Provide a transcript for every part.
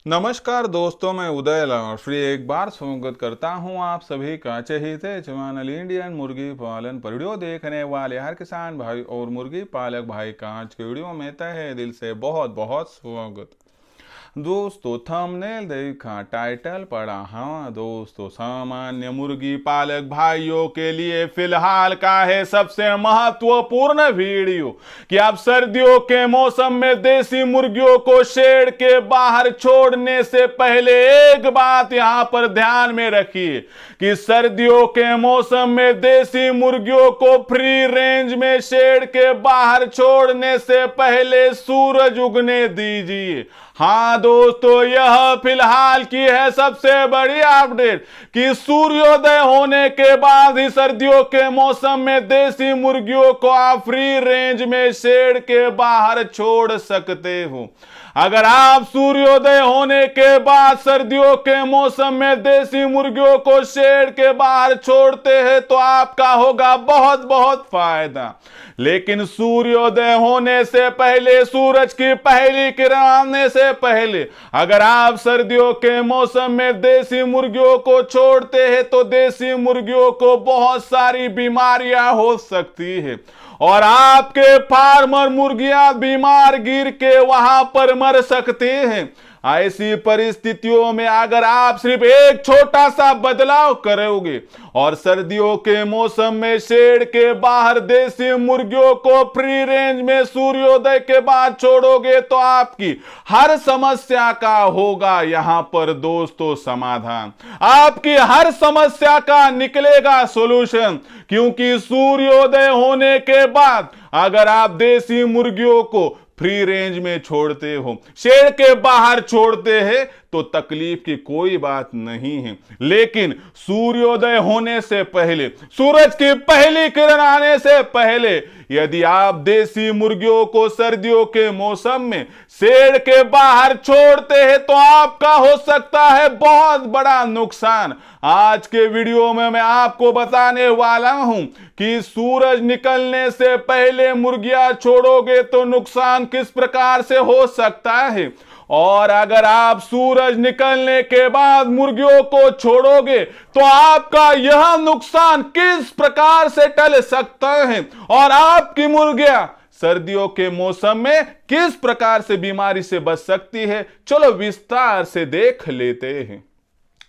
नमस्कार दोस्तों, मैं उदय लाल फिर एक बार स्वागत करता हूं आप सभी का चहेते चैनल इंडियन मुर्गी पालन पर वीडियो देखने वाले हर किसान भाई और मुर्गी पालक भाई का आज के वीडियो में तहे दिल से बहुत बहुत स्वागत। दोस्तों थंबनेल देखा, टाइटल पढ़ा। हाँ दोस्तों, सामान्य मुर्गी पालक भाइयों के लिए फिलहाल का है सबसे महत्वपूर्ण वीडियो कि आप सर्दियों के मौसम में देसी मुर्गियों को शेड के बाहर छोड़ने से पहले एक बात यहां पर ध्यान में रखिए कि सर्दियों के मौसम में देसी मुर्गियों को फ्री रेंज में शेड के बाहर छोड़ने से पहले सूरज उगने दीजिए। हाँ दोस्तों, यह फिलहाल की है सबसे बड़ी अपडेट कि सूर्योदय होने के बाद ही सर्दियों के मौसम में देसी मुर्गियों को आप फ्री रेंज में शेड के बाहर छोड़ सकते हो। अगर आप सूर्योदय होने के बाद सर्दियों के मौसम में देसी मुर्गियों को शेड के बाहर छोड़ते हैं तो आपका होगा बहुत बहुत फायदा। लेकिन सूर्योदय होने से पहले, सूरज की पहली किरण आने से पहले अगर आप सर्दियों के मौसम में देसी मुर्गियों को छोड़ते हैं तो देसी मुर्गियों को बहुत सारी बीमारियां हो सकती है और आपके फार्मर मुर्गियां बीमार गिर के वहां पर मर सकते हैं। ऐसी परिस्थितियों में अगर आप सिर्फ एक छोटा सा बदलाव करोगे और सर्दियों के मौसम में शेड के बाहर देसी मुर्गियों को फ्री रेंज में सूर्योदय के बाद छोड़ोगे तो आपकी हर समस्या का होगा यहां पर दोस्तों समाधान। आपकी हर समस्या का निकलेगा सॉल्यूशन, क्योंकि सूर्योदय होने के बाद अगर आप देसी मुर्गियों को फ्री रेंज में छोड़ते हो, शेड के बाहर छोड़ते हैं तो तकलीफ की कोई बात नहीं है। लेकिन सूर्योदय होने से पहले, सूरज की पहली किरण आने से पहले यदि आप देसी मुर्गियों को सर्दियों के मौसम में शेड के बाहर छोड़ते हैं तो आपका हो सकता है बहुत बड़ा नुकसान। आज के वीडियो में मैं आपको बताने वाला हूं कि सूरज निकलने से पहले मुर्गियां छोड़ोगे तो नुकसान किस प्रकार से हो सकता है, और अगर आप सूरज निकलने के बाद मुर्गियों को छोड़ोगे तो आपका यह नुकसान किस प्रकार से टल सकता है और आपकी मुर्गियां सर्दियों के मौसम में किस प्रकार से बीमारी से बच सकती है। चलो विस्तार से देख लेते हैं।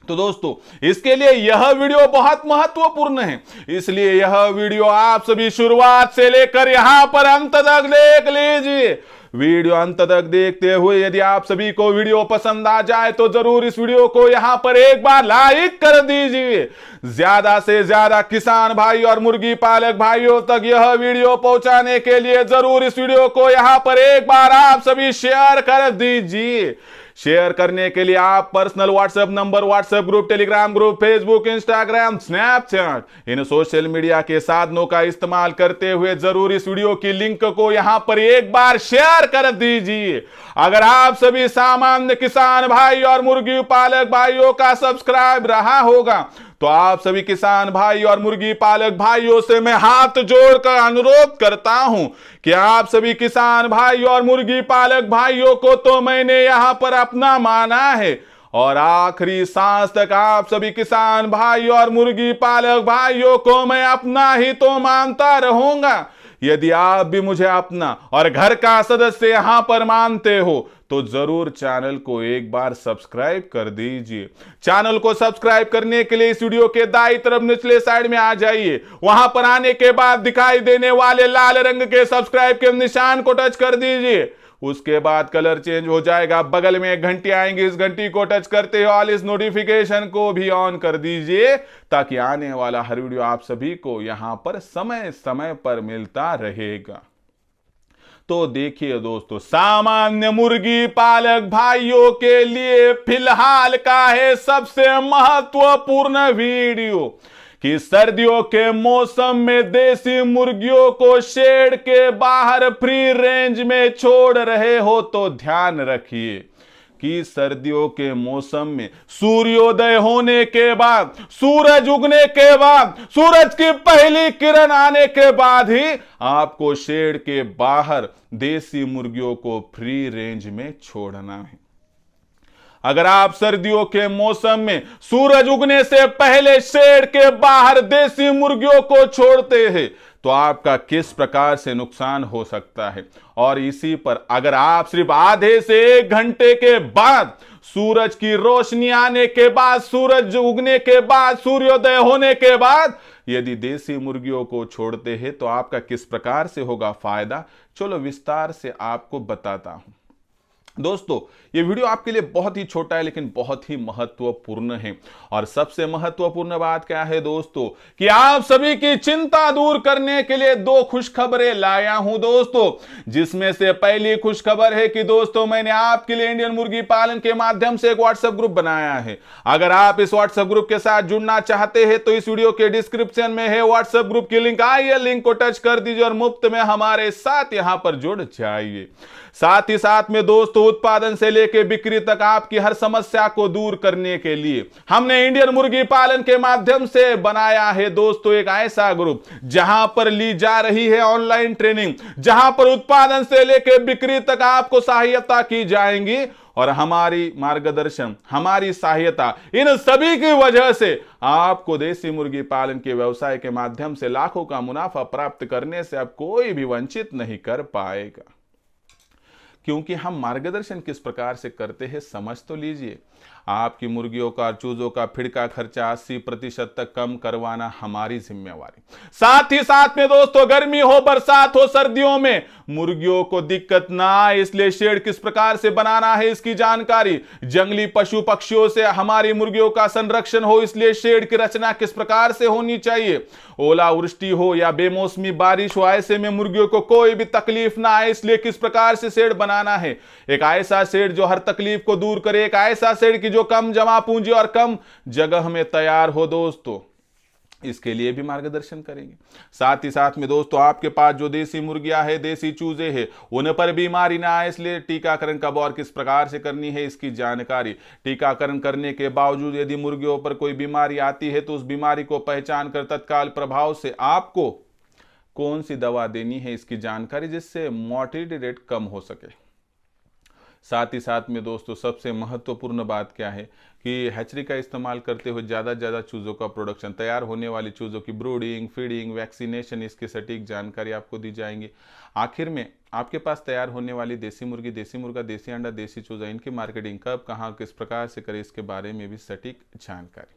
तो दोस्तों, इसके लिए यह वीडियो बहुत महत्वपूर्ण है, इसलिए यह वीडियो आप सभी शुरुआत से लेकर यहां पर अंत तक देख लीजिए। वीडियो अंत तक देखते हुए यदि आप सभी को वीडियो पसंद आ जाए तो जरूर इस वीडियो को यहां पर एक बार लाइक कर दीजिए। ज्यादा से ज्यादा किसान भाई और मुर्गी पालक भाइयों तक यह वीडियो पहुंचाने के लिए जरूर इस वीडियो को यहां पर एक बार आप सभी शेयर कर दीजिए। शेयर करने के लिए आप personal WhatsApp number, WhatsApp group, Telegram group, Facebook, Instagram, Snapchat इन सोशल मीडिया के साधनों का इस्तेमाल करते हुए जरूर इस वीडियो की लिंक को यहां पर एक बार शेयर कर दीजिए। अगर आप सभी सामान्य किसान भाई और मुर्गी पालक भाइयों का सब्सक्राइब रहा होगा तो आप सभी किसान भाई और मुर्गी पालक भाइयों से मैं हाथ जोड़कर अनुरोध करता हूं कि आप सभी किसान भाई और मुर्गी पालक भाइयों को तो मैंने यहां पर अपना माना है और आखिरी सांस तक आप सभी किसान भाई और मुर्गी पालक भाइयों को मैं अपना ही तो मानता रहूंगा। यदि आप भी मुझे अपना और घर का सदस्य यहां पर मानते हो तो जरूर चैनल को एक बार सब्सक्राइब कर दीजिए। चैनल को सब्सक्राइब करने के लिए इस वीडियो के दाईं तरफ निचले साइड में आ जाइए। वहां पर आने के बाद दिखाई देने वाले लाल रंग के सब्सक्राइब के निशान को टच कर दीजिए। उसके बाद कलर चेंज हो जाएगा, बगल में एक घंटी आएंगी, इस घंटी को टच करते हो ऑल इस नोटिफिकेशन को भी ऑन कर दीजिए ताकि आने वाला हर वीडियो आप सभी को यहां पर समय समय पर मिलता रहेगा। तो देखिए दोस्तों, सामान्य मुर्गी पालक भाइयों के लिए फिलहाल का है सबसे महत्वपूर्ण वीडियो कि सर्दियों के मौसम में देसी मुर्गियों को शेड के बाहर फ्री रेंज में छोड़ रहे हो तो ध्यान रखिए कि सर्दियों के मौसम में सूर्योदय होने के बाद, सूरज उगने के बाद, सूरज की पहली किरण आने के बाद ही आपको शेड के बाहर देसी मुर्गियों को फ्री रेंज में छोड़ना है। अगर आप सर्दियों के मौसम में सूरज उगने से पहले शेड के बाहर देसी मुर्गियों को छोड़ते हैं तो आपका किस प्रकार से नुकसान हो सकता है। और इसी पर अगर आप सिर्फ आधे से 1 घंटे के बाद, सूरज की रोशनी आने के बाद, सूरज उगने के बाद, सूर्योदय होने के बाद यदि देसी मुर्गियों को छोड़ते हैं तो आपका किस प्रकार से होगा फायदा, चलो विस्तार से आपको बताता हूं। दोस्तों, ये वीडियो आपके लिए बहुत ही छोटा है लेकिन बहुत ही महत्वपूर्ण है। और सबसे महत्वपूर्ण बात क्या है दोस्तों, कि आप सभी की चिंता दूर करने के लिए 2 खुशखबरें लाया हूं दोस्तों। जिसमें से पहली खुशखबर है कि दोस्तों मैंने आपके लिए इंडियन मुर्गी पालन के माध्यम से एक व्हाट्सएप ग्रुप बनाया है। अगर आप इस व्हाट्सएप ग्रुप के साथ जुड़ना चाहते हैं तो इस वीडियो के डिस्क्रिप्शन में है व्हाट्सएप ग्रुप की लिंक, आइए लिंक को टच कर दीजिए और मुफ्त में हमारे साथ यहां पर जुड़ जाइए। साथ ही साथ में दोस्तों, उत्पादन से लेकर बिक्री तक आपकी हर समस्या को दूर करने के लिए हमने इंडियन मुर्गी पालन के माध्यम से बनाया है दोस्तों एक ऐसा ग्रुप जहां पर ली जा रही है ऑनलाइन ट्रेनिंग, जहां पर उत्पादन से लेकर बिक्री तक आपको सहायता की जाएंगी। और हमारी मार्गदर्शन, हमारी सहायता, इन सभी की वजह से आपको देसी मुर्गी पालन के व्यवसाय के माध्यम से लाखों का मुनाफा प्राप्त करने से अब कोई भी वंचित नहीं कर पाएगा। क्योंकि हम मार्गदर्शन किस प्रकार से करते हैं समझ तो लीजिए। आपकी मुर्गियों का, चूजों का फिर का खर्चा 80% तक कम करवाना हमारी जिम्मेवारी। साथ ही साथ में दोस्तों, गर्मी हो, बरसात हो, सर्दियों में मुर्गियों को दिक्कत ना आए इसलिए शेड किस प्रकार से बनाना है इसकी जानकारी, जंगली पशु पक्षियों से हमारी मुर्गियों का संरक्षण हो इसलिए शेड की रचना किस प्रकार से होनी चाहिए, ओलावृष्टि हो या बेमौसमी बारिश हो ऐसे में मुर्गियों को कोई भी तकलीफ ना आए इसलिए किस प्रकार से शेड बनाना है। एक ऐसा शेड जो हर तकलीफ को दूर करे, एक ऐसा शेड की जो कम जमा पूंजी और कम जगह में तैयार हो दोस्तों, इसके लिए भी मार्गदर्शन करेंगे। साथ ही साथ में दोस्तों, आपके पास जो देसी मुर्गियां है, देसी चूजे हैं, उन पर बीमारी ना आए इसलिए टीकाकरण कब और किस प्रकार से करनी है इसकी जानकारी, टीकाकरण करने के बावजूद यदि मुर्गियों पर कोई बीमारी आती है तो उस बीमारी को पहचान कर तत्काल प्रभाव से आपको कौन सी दवा देनी है इसकी जानकारी, जिससे मोर्टेलिटी रेट कम हो सके। साथ ही साथ में दोस्तों, सबसे महत्वपूर्ण बात क्या है कि हैचरी का इस्तेमाल करते हुए ज़्यादा से ज़्यादा चूज़ों का प्रोडक्शन, तैयार होने वाली चूज़ों की ब्रूडिंग, फीडिंग, वैक्सीनेशन, इसकी सटीक जानकारी आपको दी जाएंगी। आखिर में आपके पास तैयार होने वाली देसी मुर्गी, देसी मुर्गा, देसी अंडा, देसी चूज़ा, इनकी मार्केटिंग कब, कहाँ, किस प्रकार से करें इसके बारे में भी सटीक जानकारी।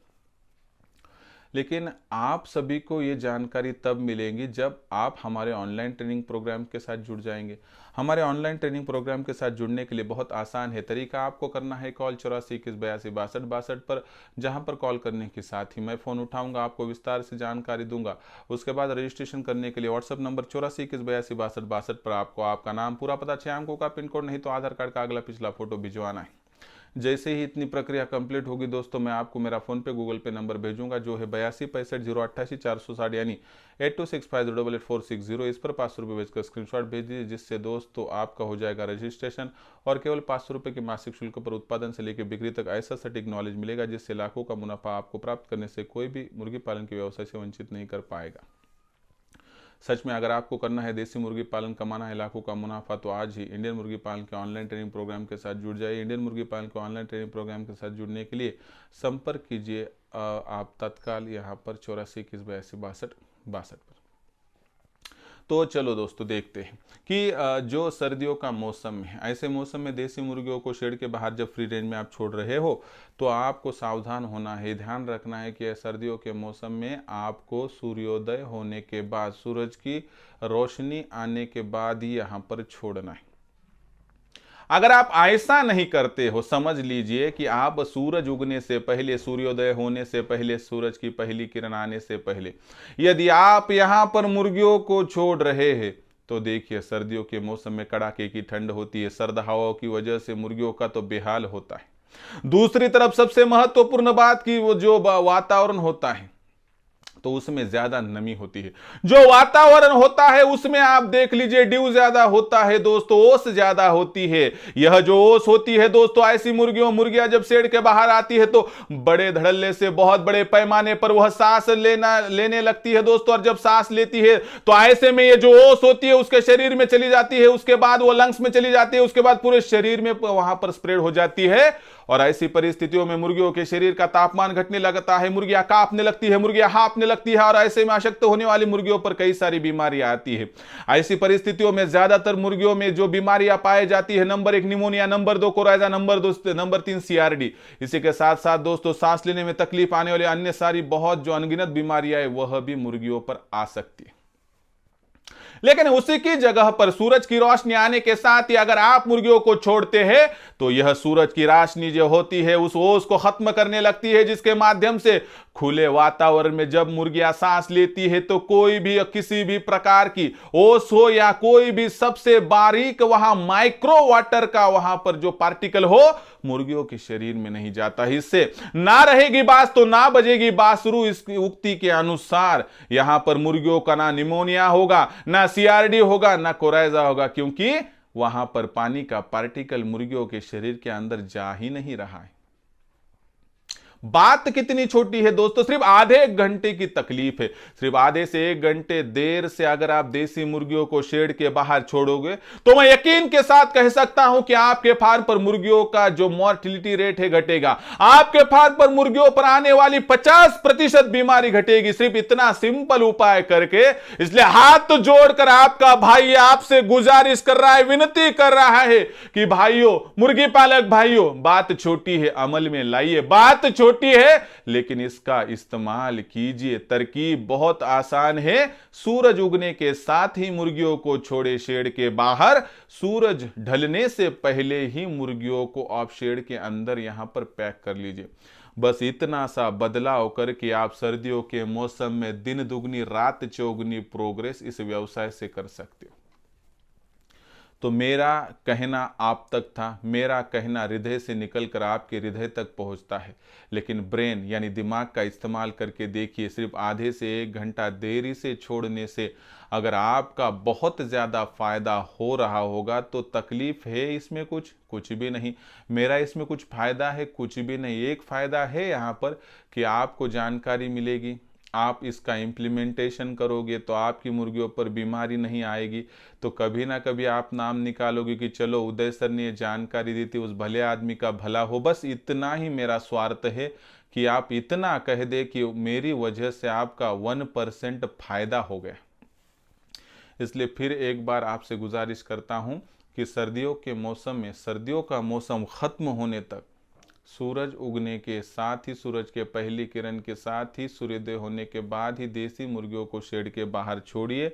लेकिन आप सभी को ये जानकारी तब मिलेगी जब आप हमारे ऑनलाइन ट्रेनिंग प्रोग्राम के साथ जुड़ जाएंगे। हमारे ऑनलाइन ट्रेनिंग प्रोग्राम के साथ जुड़ने के लिए बहुत आसान है तरीका। आपको करना है कॉल 84 21 82 62 62 पर, जहां पर कॉल करने के साथ ही मैं फ़ोन उठाऊंगा, आपको विस्तार से जानकारी दूंगा। उसके बाद रजिस्ट्रेशन करने के लिए व्हाट्सअप नंबर 84 21 82 62 62 पर आपको आपका नाम, पूरा पता, 6 अंकों का पिन कोड, नहीं तो आधार कार्ड का अगला पिछला फोटो भिजवाना है। जैसे ही इतनी प्रक्रिया कंप्लीट होगी दोस्तों, मैं आपको मेरा फोन पे, गूगल पे नंबर भेजूंगा जो है 82 65 088 460 यानी 8265088460। इस पर 500 रुपये भेजकर स्क्रीनशॉट भेज दीजिए, जिससे दोस्तों आपका हो जाएगा रजिस्ट्रेशन और केवल 500 रुपये के मासिक शुल्क पर उत्पादन से लेकर बिक्री तक ऐसा सटीक नॉलेज मिलेगा जिससे लाखों का मुनाफा आपको प्राप्त करने से कोई भी मुर्गी पालन के व्यवसाय से वंचित नहीं कर पाएगा। सच में अगर आपको करना है देसी मुर्गी पालन, कमाना है लाखों का मुनाफा, तो आज ही इंडियन मुर्गी पालन के ऑनलाइन ट्रेनिंग प्रोग्राम के साथ जुड़ जाइए। इंडियन मुर्गी पालन के ऑनलाइन ट्रेनिंग प्रोग्राम के साथ जुड़ने के लिए संपर्क कीजिए आप तत्काल यहाँ पर 84 21 82 62 62 पर। तो चलो दोस्तों, देखते हैं कि जो सर्दियों का मौसम है, ऐसे मौसम में देसी मुर्गियों को शेड के बाहर जब फ्री रेंज में आप छोड़ रहे हो तो आपको सावधान होना है, ध्यान रखना है कि सर्दियों के मौसम में आपको सूर्योदय होने के बाद, सूरज की रोशनी आने के बाद ही यहाँ पर छोड़ना है। अगर आप ऐसा नहीं करते हो, समझ लीजिए कि आप सूरज उगने से पहले, सूर्योदय होने से पहले, सूरज की पहली किरण आने से पहले यदि आप यहां पर मुर्गियों को छोड़ रहे हैं तो देखिए सर्दियों के मौसम में कड़ाके की ठंड होती है, सर्द हवाओं की वजह से मुर्गियों का तो बेहाल होता है। दूसरी तरफ सबसे महत्वपूर्ण बात की वो जो वातावरण होता है तो उसमें ज्यादा नमी होती है। जो वातावरण होता है उसमें आप देख लीजिए ड्यू ज्यादा होता है दोस्तों, ओस ज्यादा होती है। यह जो ओस होती है दोस्तों, ऐसी मुर्गियां जब शेड के बाहर आती है तो बड़े धड़ल्ले से, बहुत बड़े पैमाने पर वह सांस लेने लगती है दोस्तों। और जब सांस लेती है तो ऐसे में ये जो ओस होती है उसके शरीर में चली जाती है, उसके बाद वो लंग्स में चली जाती है, उसके बाद पूरे शरीर में वहां पर स्प्रेड हो जाती है और ऐसी परिस्थितियों में मुर्गियों के शरीर का तापमान घटने लगता है, मुर्गियां कांपने लगती है, मुर्गियां हाँफने लगती है और ऐसे में अशक्त होने वाली मुर्गियों पर कई सारी बीमारियां आती है। ऐसी परिस्थितियों में ज्यादातर मुर्गियों में जो बीमारियां पाई जाती है, number 1 pneumonia, number 2 coryza, number 3 CRD. इसी के साथ साथ दोस्तों सांस लेने में तकलीफ आने वाली अन्य सारी बहुत जो अनगिनत बीमारियां है वह भी मुर्गियों पर आ सकती है। लेकिन उसी की जगह पर सूरज की रोशनी आने के साथ ही अगर आप मुर्गियों को छोड़ते हैं तो यह सूरज की रोशनी जो होती है उस ओस को खत्म करने लगती है, जिसके माध्यम से खुले वातावरण में जब मुर्गियां सांस लेती है तो कोई भी किसी भी प्रकार की ओस हो या कोई भी सबसे बारीक वहां माइक्रो वाटर का वहां पर जो पार्टिकल हो मुर्गियों के शरीर में नहीं जाता। इससे ना रहेगी बास तो ना बजेगी बांसुरी। इसकी उक्ति के अनुसार यहां पर मुर्गियों का ना निमोनिया होगा, ना सीआरडी होगा, ना कोराइजा होगा, क्योंकि वहां पर पानी का पार्टिकल मुर्गियों के शरीर के अंदर जा ही नहीं रहा है। बात कितनी छोटी है दोस्तों, सिर्फ आधे 1 घंटे की तकलीफ है। सिर्फ आधे से 1 घंटे देर से अगर आप देसी मुर्गियों को शेड के बाहर छोड़ोगे तो मैं यकीन के साथ कह सकता हूं कि आपके फार्म पर मुर्गियों का जो मॉर्टिलिटी रेट है घटेगा। आपके फार्म पर मुर्गियों पर आने वाली 50% बीमारी घटेगी, सिर्फ इतना सिंपल उपाय करके। इसलिए हाथ जोड़कर आपका भाई आपसे गुजारिश कर रहा है, विनती कर रहा है कि भाइयों, मुर्गी पालक भाइयों, बात छोटी है, अमल में लाइए। बात छोटी है लेकिन इसका इस्तेमाल कीजिए। तरकीब बहुत आसान है। सूरज उगने के साथ ही मुर्गियों को छोड़े शेड के बाहर। सूरज ढलने से पहले ही मुर्गियों को आप शेड के अंदर यहां पर पैक कर लीजिए। बस इतना सा बदलाव करके आप सर्दियों के मौसम में दिन दुगनी रात चौगुनी प्रोग्रेस इस व्यवसाय से कर सकते हो। तो मेरा कहना आप तक था, मेरा कहना हृदय से निकलकर आपके हृदय तक पहुंचता है। लेकिन ब्रेन यानी दिमाग का इस्तेमाल करके देखिए, सिर्फ आधे से 1 घंटा देरी से छोड़ने से अगर आपका बहुत ज़्यादा फायदा हो रहा होगा तो तकलीफ है इसमें कुछ भी नहीं। मेरा इसमें कुछ फायदा है, कुछ भी नहीं। एक फायदा है यहाँ पर कि आपको जानकारी मिलेगी, आप इसका इम्प्लीमेंटेशन करोगे तो आपकी मुर्गियों पर बीमारी नहीं आएगी। तो कभी ना कभी आप नाम निकालोगे कि चलो उदय सर ने ये जानकारी दी थी, उस भले आदमी का भला हो। बस इतना ही मेरा स्वार्थ है कि आप इतना कह दे कि मेरी वजह से आपका 1% फायदा हो गया। इसलिए फिर एक बार आपसे गुजारिश करता हूं कि सर्दियों के मौसम में, सर्दियों का मौसम खत्म होने तक, सूरज उगने के साथ ही, सूरज के पहली किरण के साथ ही, सूर्योदय होने के बाद ही देसी मुर्गियों को शेड के बाहर छोड़िए।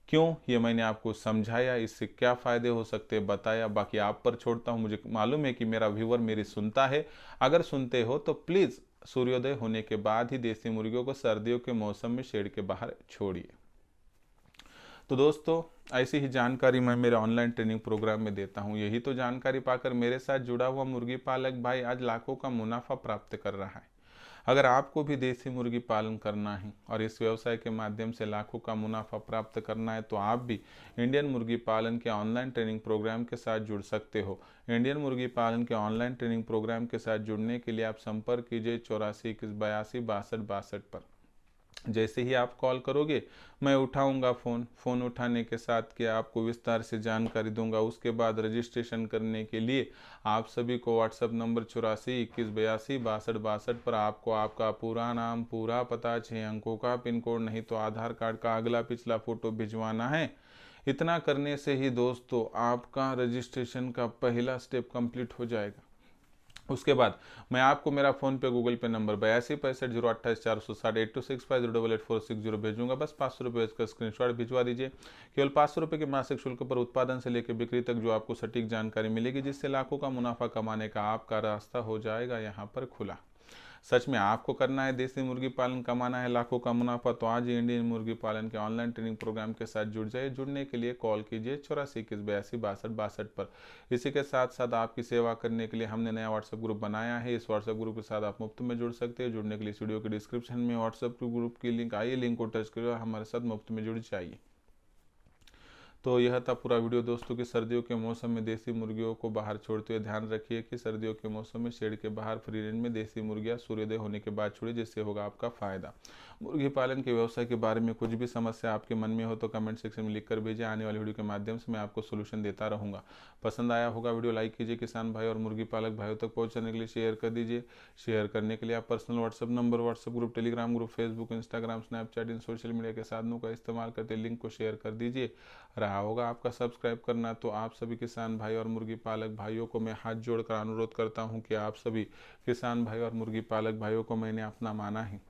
क्यों, ये मैंने आपको समझाया, इससे क्या फ़ायदे हो सकते हैं बताया। बाकी आप पर छोड़ता हूँ। मुझे मालूम है कि मेरा व्यूवर मेरी सुनता है। अगर सुनते हो तो प्लीज़ सूर्योदय होने के बाद ही देसी मुर्गियों को सर्दियों के मौसम में शेड के बाहर छोड़िए। तो दोस्तों, ऐसी ही जानकारी मैं मेरे ऑनलाइन ट्रेनिंग प्रोग्राम में देता हूं। यही तो जानकारी पाकर मेरे साथ जुड़ा हुआ मुर्गी पालक भाई आज लाखों का मुनाफा प्राप्त कर रहा है। अगर आपको भी देसी मुर्गी पालन करना है और इस व्यवसाय के माध्यम से लाखों का मुनाफा प्राप्त करना है तो आप भी इंडियन मुर्गी पालन के ऑनलाइन ट्रेनिंग प्रोग्राम के साथ जुड़ सकते हो। इंडियन मुर्गी पालन के ऑनलाइन ट्रेनिंग प्रोग्राम के साथ जुड़ने के लिए आप संपर्क कीजिए 84 21 82 62 62 पर। जैसे ही आप कॉल करोगे मैं उठाऊंगा फ़ोन उठाने के साथ कि आपको विस्तार से जानकारी दूंगा। उसके बाद रजिस्ट्रेशन करने के लिए आप सभी को व्हाट्सएप नंबर 84 21 82 62 62 पर आपको आपका पूरा नाम, पूरा पता, 6 अंकों का पिन कोड, नहीं तो आधार कार्ड का अगला पिछला फ़ोटो भिजवाना है। इतना करने से ही दोस्तों आपका रजिस्ट्रेशन का पहला स्टेप कंप्लीट हो जाएगा। उसके बाद मैं आपको मेरा फ़ोन पे गूगल पे नंबर 82 65 028 460 8265 088 भेजूंगा। बस 500 रुपये का स्क्रीनशॉट भिजवा दीजिए। केवल 500 रुपये के मासिक शुल्क पर उत्पादन से लेकर बिक्री तक जो आपको सटीक जानकारी मिलेगी, जिससे लाखों का मुनाफा कमाने का आपका रास्ता हो जाएगा यहाँ पर खुला। सच में आपको करना है देसी मुर्गी पालन, कमाना है लाखों का मुनाफा, तो आज ही इंडियन मुर्गी पालन के ऑनलाइन ट्रेनिंग प्रोग्राम के साथ जुड़ जाइए। जुड़ने के लिए कॉल कीजिए 84 21 82 62 62 पर। इसी के साथ साथ आपकी सेवा करने के लिए हमने नया व्हाट्सएप ग्रुप बनाया है। इस व्हाट्सएप ग्रुप के साथ आप मुफ्त में जुड़ सकते हैं। जुड़ने के लिए वीडियो के डिस्क्रिप्शन में व्हाट्सएप ग्रुप की लिंक आइए, लिंक को टच करिए और हमारे साथ मुफ्त में जुड़ जाइए। तो यह था पूरा वीडियो दोस्तों कि सर्दियों के मौसम में देसी मुर्गियों को बाहर छोड़ते हुए ध्यान रखिए कि सर्दियों के मौसम में शेड के बाहर फ्री रेंज में देसी मुर्गियां सूर्योदय होने के बाद छोड़िए, जिससे होगा आपका फायदा। मुर्गी पालन के व्यवसाय के बारे में कुछ भी समस्या आपके मन में हो तो कमेंट सेक्शन में लिखकर भेजें। आने वाली वीडियो के माध्यम से मैं आपको सोल्यूशन देता रहूँगा। पसंद आया होगा वीडियो लाइक कीजिए, किसान भाई और मुर्गी पालक भाइयों तक पहुँचाने के लिए शेयर कर दीजिए। शेयर करने के लिए आप personal WhatsApp number, WhatsApp group, Telegram group, Facebook, Instagram, Snapchat इन सोशल मीडिया के साधनों का इस्तेमाल करते लिंक को शेयर कर दीजिए। रहा होगा आपका सब्सक्राइब करना, तो आप सभी किसान भाई और मुर्गी पालक भाइयों को मैं हाथ जोड़कर अनुरोध करता हूं कि आप सभी किसान भाई और मुर्गी पालक भाइयों को मैंने अपना माना है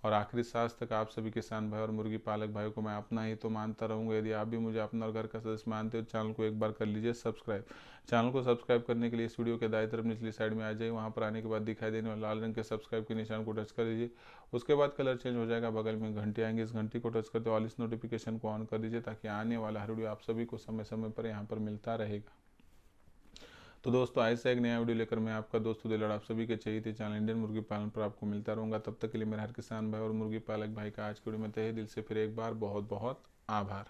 और आखिरी सांस तक आप सभी किसान भाई और मुर्गी पालक भाइयों को मैं अपना ही तो मानता रहूंगा। यदि आप भी मुझे अपना और घर का सदस्य मानते हो, चैनल को एक बार कर लीजिए सब्सक्राइब। चैनल को सब्सक्राइब करने के लिए इस वीडियो के दाईं तरफ निचली साइड में आ जाइए। वहां पर आने के बाद दिखाई देने वाले लाल रंग के सब्सक्राइब के निशान को टच कर दीजिए। उसके बाद कलर चेंज हो जाएगा, बगल में घंटी आएंगे, इस घंटी को टच करते ऑल इस नोटिफिकेशन को ऑन कर दीजिए ताकि आने वाला हर वीडियो आप सभी को समय समय पर यहाँ पर मिलता रहेगा। तो दोस्तों ऐसा एक नया वीडियो लेकर मैं आपका दोस्त दिलड़ आप सभी के चाहिए चैनल इंडियन मुर्गी पालन पर आपको मिलता रहूंगा। तब तक के लिए मेरे हर किसान भाई और मुर्गी पालक भाई का आज के वीडियो में तहे दिल से फिर एक बार बहुत बहुत आभार।